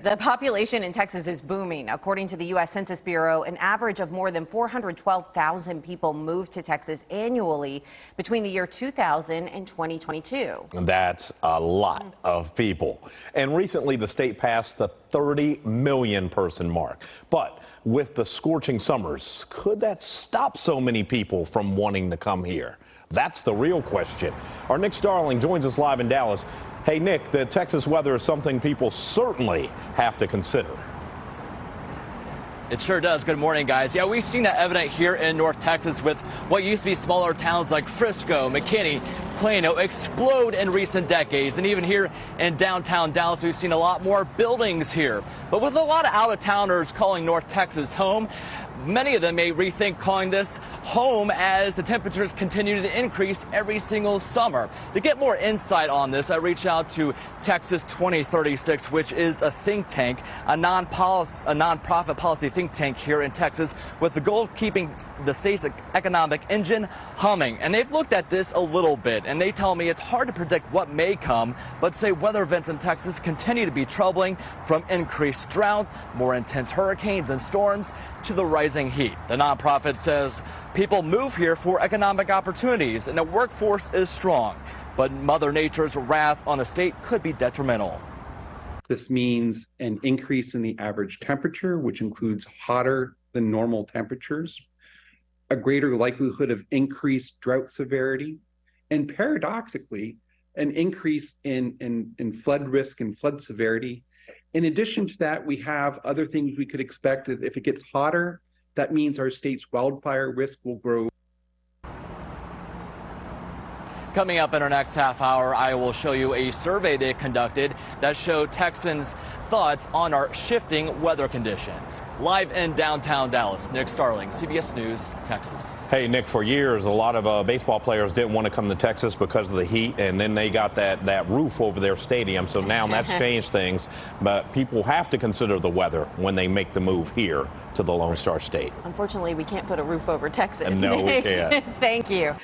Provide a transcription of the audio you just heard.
The population in Texas is booming. According to the U.S. Census Bureau, an average of more than 412,000 people moved to Texas annually between the year 2000 and 2022. That's a lot of people. And recently, the state passed the 30 million person mark. But with the scorching summers, could that stop so many people from wanting to come here? That's the real question. Our Nick Starling joins us live in Dallas. Hey, Nick, the Texas weather is something people certainly have to consider. It sure does. Good morning, guys. Yeah, we've seen that evident here in North Texas with what used to be smaller towns like Frisco, McKinney, Plano explode in recent decades. And even here in downtown Dallas, we've seen a lot more buildings here. But with a lot of out-of-towners calling North Texas home, many of them may rethink calling this home as the temperatures continue to increase every single summer. To get more insight on this, I reached out to Texas 2036, which is a think tank, a nonprofit policy think tank here in Texas with the goal of keeping the state's economic engine humming. And they've looked at this a little bit, and they tell me it's hard to predict what may come, but say weather events in Texas continue to be troubling, from increased drought, more intense hurricanes and storms, to the rising heat. The nonprofit says people move here for economic opportunities and the workforce is strong, but Mother Nature's wrath on the state could be detrimental. This means an increase in the average temperature, which includes hotter than normal temperatures, a greater likelihood of increased drought severity, and paradoxically, an increase in flood risk and flood severity. In addition to that, we have other things we could expect. Is if it gets hotter, that means our state's wildfire risk will grow. Coming up in our next half hour, I will show you a survey they conducted that showed Texans' thoughts on our shifting weather conditions. Live in downtown Dallas, Nick Starling, CBS News, Texas. Hey, Nick, for years, a lot of baseball players didn't want to come to Texas because of the heat, and then they got that roof over their stadium. So now that's changed things. But people have to consider the weather when they make the move here to the Lone Star State. Unfortunately, we can't put a roof over Texas. No, we can't. Thank you.